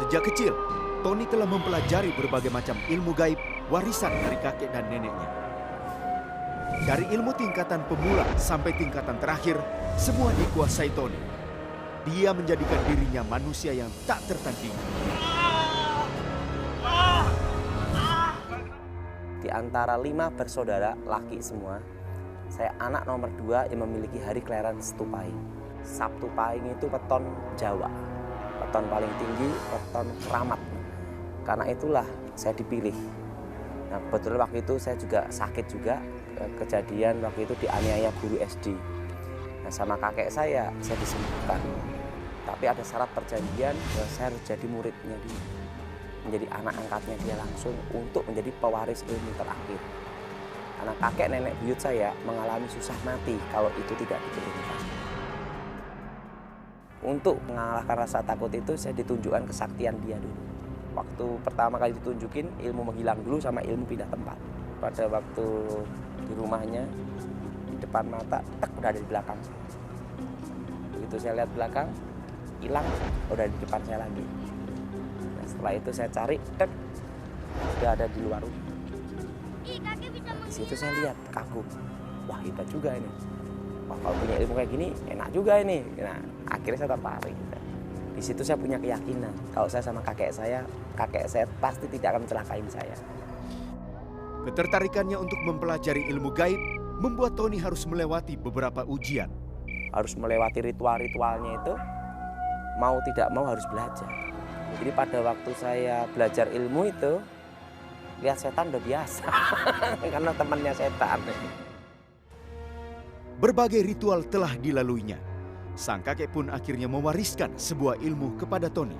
Sejak kecil, Tony telah mempelajari berbagai macam ilmu gaib warisan dari kakek dan neneknya. Dari ilmu tingkatan pemula sampai tingkatan terakhir, semua dikuasai Tony. Dia menjadikan dirinya manusia yang tak tertandingi. Di antara 5 bersaudara laki semua, saya anak nomor 2 yang memiliki hari kelahiran Sabtu Pahing. Sabtu Pahing itu weton Jawa, weton paling tinggi, weton keramat. Karena itulah saya dipilih. Nah, kebetulan waktu itu saya juga sakit juga, kejadian waktu itu dianiaya guru SD. Nah, sama kakek saya disembuhkan. Tapi ada syarat perjanjian bahwa saya harus jadi muridnya dia, menjadi anak angkatnya dia langsung untuk menjadi pewaris ilmu terakhir. Karena kakek nenek buyut saya mengalami susah mati kalau itu tidak diturunkan. Untuk mengalahkan rasa takut itu saya ditunjukkan kesaktian dia dulu. Waktu pertama kali ditunjukin ilmu menghilang dulu sama ilmu pindah tempat. Pada waktu di rumahnya, di depan mata, udah ada di belakang. Begitu saya lihat belakang, hilang, udah di depan saya lagi. Nah, setelah itu saya cari, sudah ada di luar rumah. Di situ saya lihat, kagum. Wah, hebat juga ini. Wah, kalau punya ilmu kayak gini, enak juga ini. Nah, akhirnya saya tertarik. Di situ saya punya keyakinan, kalau saya sama kakek saya pasti tidak akan mencelakain saya. Ketertarikannya untuk mempelajari ilmu gaib membuat Tony harus melewati beberapa ujian. Harus melewati ritual-ritualnya itu, mau tidak mau harus belajar. Jadi pada waktu saya belajar ilmu itu, lihat setan udah biasa, karena temannya setan. Berbagai ritual telah dilaluinya. Sang kakek pun akhirnya mewariskan sebuah ilmu kepada Tony.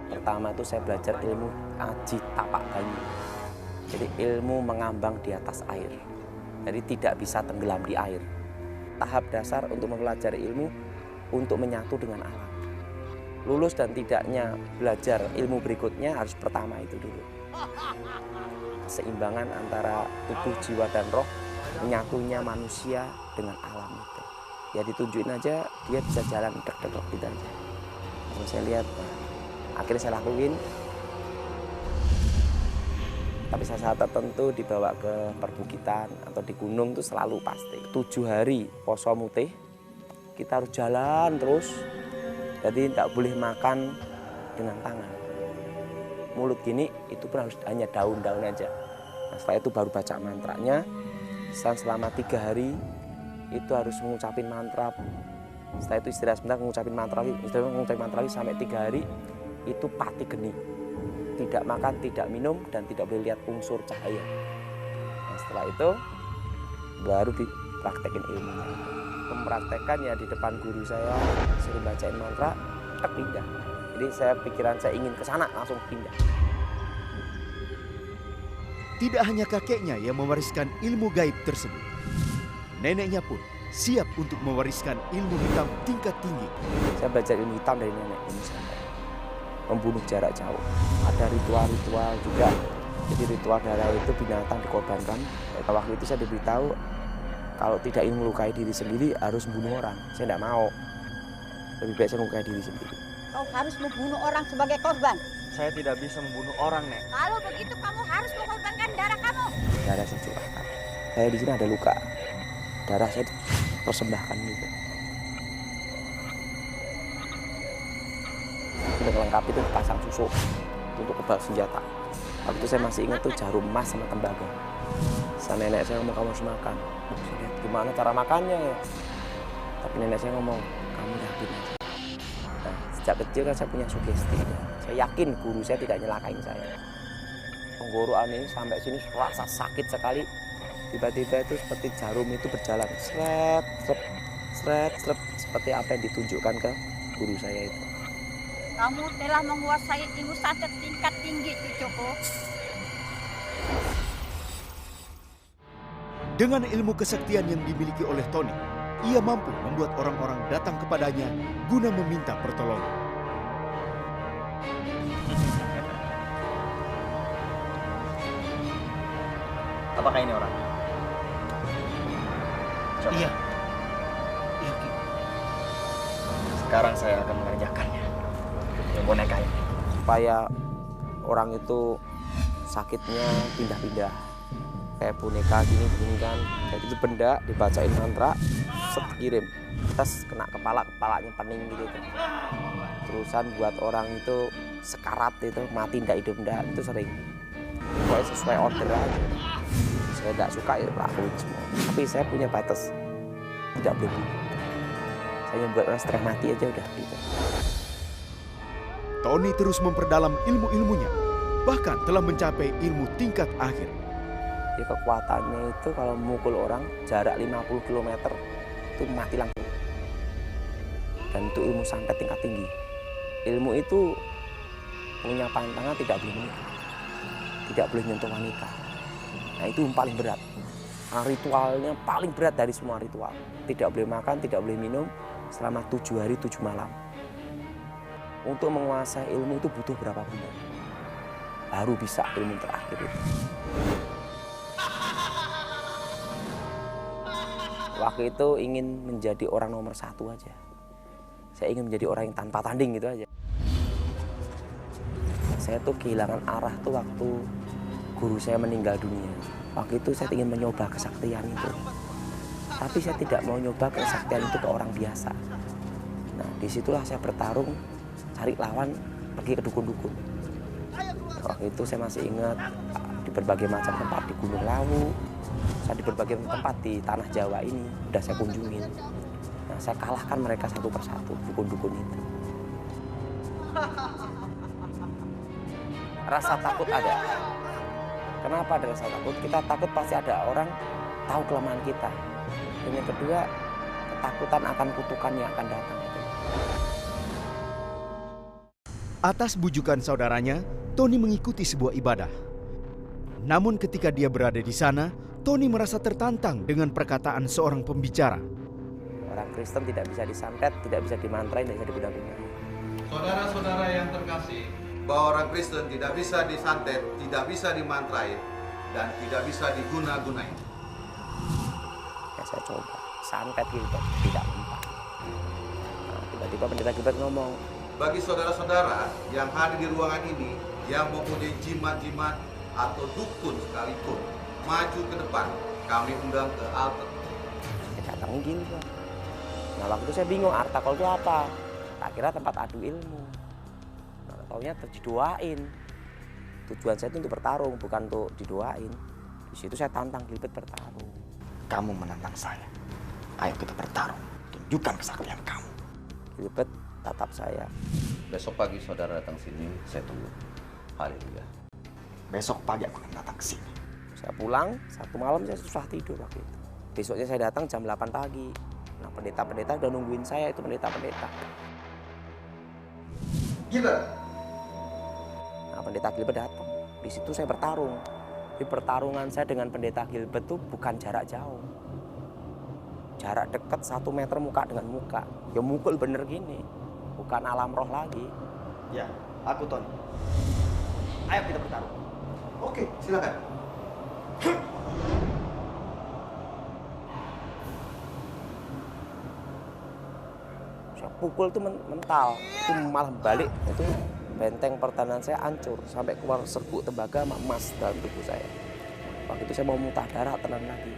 Pertama itu saya belajar ilmu aji tapak banyu. Jadi ilmu mengambang di atas air. Jadi tidak bisa tenggelam di air. Tahap dasar untuk mempelajari ilmu untuk menyatu dengan alam. Lulus dan tidaknya belajar ilmu berikutnya harus pertama itu dulu. Keseimbangan antara tubuh, jiwa, dan roh, menyatunya manusia dengan alam itu. Ya ditunjukin aja, dia bisa jalan dek-dek gitu aja. Kalau saya lihat, akhirnya saya lakuin. Tapi saat tertentu dibawa ke perbukitan atau di gunung itu selalu pasti. 7 hari poso mutih, kita harus jalan terus. Jadi tidak boleh makan dengan tangan. Mulut gini itu pun harus hanya daun-daun aja. Nah, setelah itu baru baca mantranya. Selama 3 hari itu harus mengucapin mantra. Setelah itu istirahat sebentar, mengucapin mantra lagi sampai 3 hari itu pati geni. Tidak makan, tidak minum, dan tidak boleh lihat unsur cahaya. Nah, setelah itu baru dipraktekin ilmunya. Mempraktekkan ya di depan guru saya, suruh bacain mantra, pindah. Jadi pikiran saya ingin ke sana, langsung pindah. Tidak hanya kakeknya yang mewariskan ilmu gaib tersebut. Neneknya pun siap untuk mewariskan ilmu hitam tingkat tinggi. Saya belajar ilmu hitam dari nenek ini sampai membunuh jarak jauh. Ada ritual-ritual juga. Jadi ritual darah itu binatang dikorbankan. Waktu itu saya diberitahu kalau tidak ingin melukai diri sendiri harus membunuh orang. Saya tidak mau. Lebih baik saya melukai diri sendiri. Kau harus membunuh orang sebagai korban. Saya tidak bisa membunuh orang, Nek. Kalau begitu kamu harus mengorbankan darah kamu. Darah saya curahkan. Saya di sini ada luka. Darah saya persembahkan gitu. Dengan lengkap itu pasang susuk untuk kebal senjata. Waktu itu saya masih ingat tuh jarum emas sama tembaga. Sama nenek saya ngomong, kamu harus makan. Saya lihat gimana cara makannya ya. Tapi nenek saya ngomong, kamu yakin aja. Nah, sejak kecil kan saya punya sugesti. Saya yakin guru saya tidak nyelakain saya. Tenggorokan ini sampai sini rasa sakit sekali. Tiba-tiba itu seperti jarum itu berjalan. Sret, sret, sret, sret. Seperti apa yang ditunjukkan ke guru saya itu. Kamu telah menguasai ilmu santet tingkat tinggi, cucuku. Dengan ilmu kesaktian yang dimiliki oleh Tony, ia mampu membuat orang-orang datang kepadanya guna meminta pertolongan. Apakah ini orang? Coba. Iya. Iya, Ki. Sekarang saya akan mengerjakannya. Yang boneka ini. supaya orang itu sakitnya pindah-pindah. Kayak boneka gini kan. Jadi itu benda dibacain mantra, set kirim. Terus kena kepalanya pening gitu. Terusan buat orang itu sekarat itu, mati ndak hidup ndak, itu sering. Pokoknya sesuai order aja. Saya nggak suka ya lakuin semua. Tapi saya punya batas, tidak boleh bunuh. Saya buat orang setengah mati aja udah gitu. Tony terus memperdalam ilmu-ilmunya, bahkan telah mencapai ilmu tingkat akhir. Ya, kekuatannya itu kalau memukul orang jarak 50 km itu mati langsung. Dan itu ilmu santet tingkat tinggi. Ilmu itu punya pantangan tidak boleh menikah, tidak boleh nyentuh wanita. Nah itu yang paling berat. Nah, ritualnya paling berat dari semua ritual. Tidak boleh makan, tidak boleh minum selama 7 hari 7 malam. Untuk menguasai ilmu itu butuh berapa bulan? Baru bisa ilmu terakhir itu. Waktu itu ingin menjadi orang nomor 1 aja. Saya ingin menjadi orang yang tanpa tanding gitu aja. Saya tuh kehilangan arah tuh waktu guru saya meninggal dunia. Waktu itu saya ingin mencoba kesaktian itu. Tapi saya tidak mau nyoba kesaktian itu ke orang biasa. Nah disitulah saya bertarung, cari lawan, pergi ke dukun-dukun. Waktu itu saya masih ingat di berbagai macam tempat di Gunung Lawu. Saya di berbagai tempat di tanah Jawa ini udah saya kunjungin. Nah, saya kalahkan mereka satu persatu, dukun-dukun itu. Rasa takut ada. Kenapa ada rasa takut? Kita takut pasti ada orang tahu kelemahan kita. Dan yang kedua, ketakutan akan kutukan yang akan datang. Atas bujukan saudaranya, Tony mengikuti sebuah ibadah. Namun ketika dia berada di sana, Tony merasa tertantang dengan perkataan seorang pembicara. Orang Kristen tidak bisa disantet, tidak bisa dimantrai, tidak bisa diguna-gunai. Saudara-saudara yang terkasih, bahwa orang Kristen tidak bisa disantet, tidak bisa dimantrai, dan tidak bisa diguna-gunai. Ya, saya coba santet gitu, tidak mempan. Nah, tiba-tiba pendeta Gilbert ngomong, Bagi saudara-saudara yang hadir di ruangan ini, yang mempunyai jimat-jimat atau dukun sekalipun, maju ke depan, kami undang ke altar. saya datangin Gilbert. Nah waktu itu saya bingung, artakol itu apa? Tak kira tempat adu ilmu. Nah taunya didoain. Tujuan saya itu untuk bertarung, bukan untuk didoain. Di situ saya tantang Gilbert bertarung. Kamu menantang saya. Ayo kita bertarung. Tunjukkan kesaktian kamu. Gilbert tatap saya. Besok pagi saudara datang sini, saya tunggu. Haleluya. Besok pagi aku akan datang ke sini. Saya pulang, satu malam saya susah tidur waktu itu. Besoknya saya datang jam 8 pagi. Nah pendeta-pendeta udah nungguin saya, itu pendeta-pendeta. Gilbert. Nah pendeta Gilbert datang. Di situ saya bertarung. Di pertarungan saya dengan pendeta Gilbert itu bukan jarak jauh. Jarak dekat 1 meter muka dengan muka. Ya mukul bener gini. Bukan alam roh lagi. Ya, aku Tony. Ayo kita bertarung. Oke, silakan. Saya pukul itu mental. Itu malah balik. Itu benteng pertahanan saya hancur. Sampai keluar serbuk tembaga sama emas dalam tubuh saya. Waktu itu saya mau muntah darah, tenang lagi.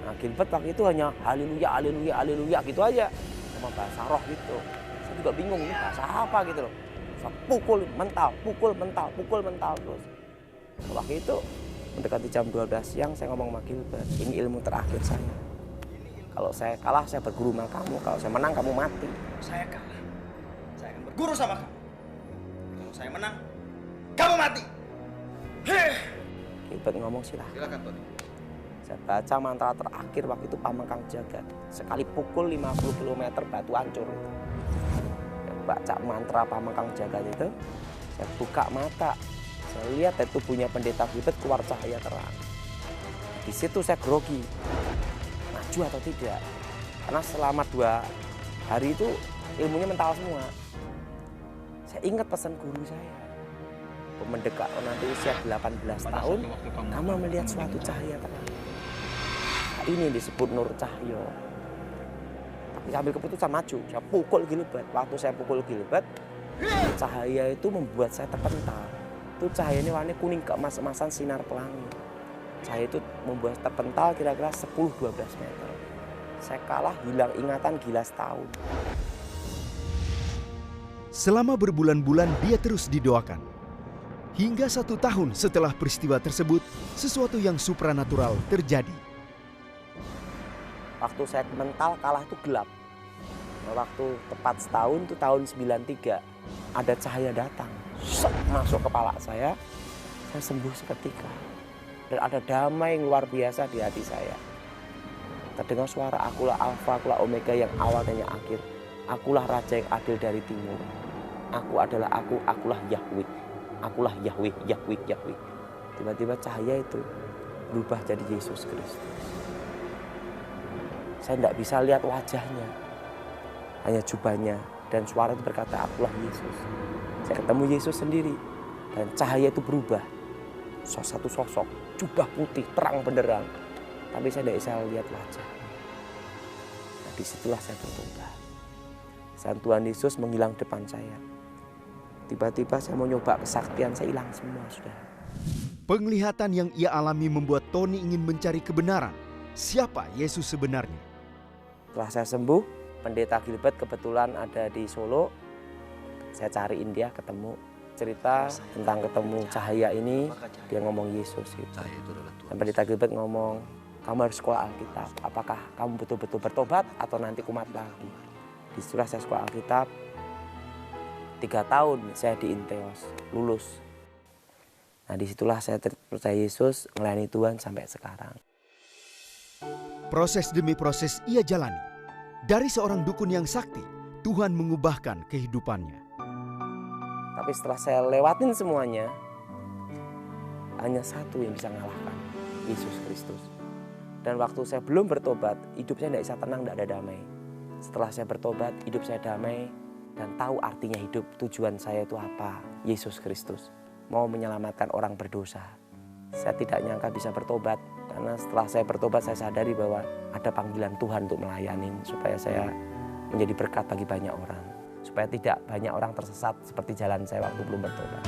Nah Gilbert waktu itu hanya haleluya, haleluya, haleluya gitu aja. Sama bahasa roh gitu. Saya juga bingung ini bahasa apa gitu loh. Saya pukul mental, pukul mental, pukul mental terus. Nah, waktu itu mendekati jam 12 siang saya ngomong sama Gilbert, ini ilmu terakhir saya. Kalau saya kalah saya berguru sama kamu, kalau saya menang kamu mati. Saya kalah. Saya akan berguru sama kamu. Kalau saya menang, kamu mati. Gilbert ngomong silahkan. Silakan, Tony. Saya baca mantra terakhir waktu itu Pamengkang Jagat. Sekali pukul 50 km batu hancur. Saya baca mantra Pamengkang Jagat itu, saya buka mata. Saya lihat dari tubuhnya pendeta Gilbert keluar cahaya terang. Di situ saya grogi. Maju atau tidak. Karena selama 2 hari itu ilmunya mental semua. Saya ingat pesan guru saya. Mendekat nanti usia 18 tahun, kamu melihat suatu cahaya terang. Nah, ini disebut Nur Cahyo. Tapi sambil keputusan maju, saya pukul Gilbert. Waktu saya pukul Gilbert, Cahaya itu membuat saya terpental. Itu cahayanya warnanya kuning keemas-emasan sinar pelangi. Cahaya itu membuat terpental kira-kira 10-12 meter. Saya kalah, hilang ingatan, gila setahun. Selama berbulan-bulan dia terus didoakan. Hingga 1 tahun setelah peristiwa tersebut, sesuatu yang supranatural terjadi. Waktu saya mental kalah itu gelap. Nah, waktu tepat setahun itu tahun 93, ada cahaya datang. Masuk kepala saya sembuh seketika. Dan ada damai yang luar biasa di hati saya. Terdengar suara akulah Alfa, akulah Omega yang awal dan yang akhir. Akulah Raja yang adil dari timur. Aku adalah aku, akulah Yahweh. Akulah Yahweh, Yahweh, Yahweh. Tiba-tiba cahaya itu berubah jadi Yesus Kristus. Saya tidak bisa lihat wajahnya, hanya jubahnya. Dan suara itu berkata, akulah Yesus. Saya ketemu Yesus sendiri. Dan cahaya itu berubah. Satu sosok, jubah putih, terang benderang. Tapi saya tidak bisa lihat wajahnya. Nah, disitulah saya bertobat. Tuhan Yesus menghilang depan saya. Tiba-tiba saya mau nyoba kesaktian, saya hilang semua sudah. Penglihatan yang ia alami membuat Tony ingin mencari kebenaran. Siapa Yesus sebenarnya? Setelah saya sembuh, Pendeta Gilbert kebetulan ada di Solo. Saya cariin dia, ketemu. Cerita tentang ketemu cahaya ini, dia ngomong Yesus gitu. Dan Pendeta Gilbert ngomong, kamu harus sekolah Alkitab. Apakah kamu betul-betul bertobat atau nanti kumat lagi? Disitulah saya sekolah Alkitab. 3 tahun saya di Inteos, lulus. Nah disitulah saya percaya Yesus, melayani Tuhan sampai sekarang. Proses demi proses ia jalani. Dari seorang dukun yang sakti, Tuhan mengubahkan kehidupannya. Tapi setelah saya lewatin semuanya, hanya satu yang bisa mengalahkan, Yesus Kristus. Dan waktu saya belum bertobat, hidup saya tidak bisa tenang, tidak ada damai. Setelah saya bertobat, hidup saya damai dan tahu artinya hidup. Tujuan saya itu apa? Yesus Kristus. Mau menyelamatkan orang berdosa. Saya tidak nyangka bisa bertobat. Karena setelah saya bertobat, saya sadari bahwa ada panggilan Tuhan untuk melayani. Supaya saya menjadi berkat bagi banyak orang. Supaya tidak banyak orang tersesat seperti jalan saya waktu belum bertobat.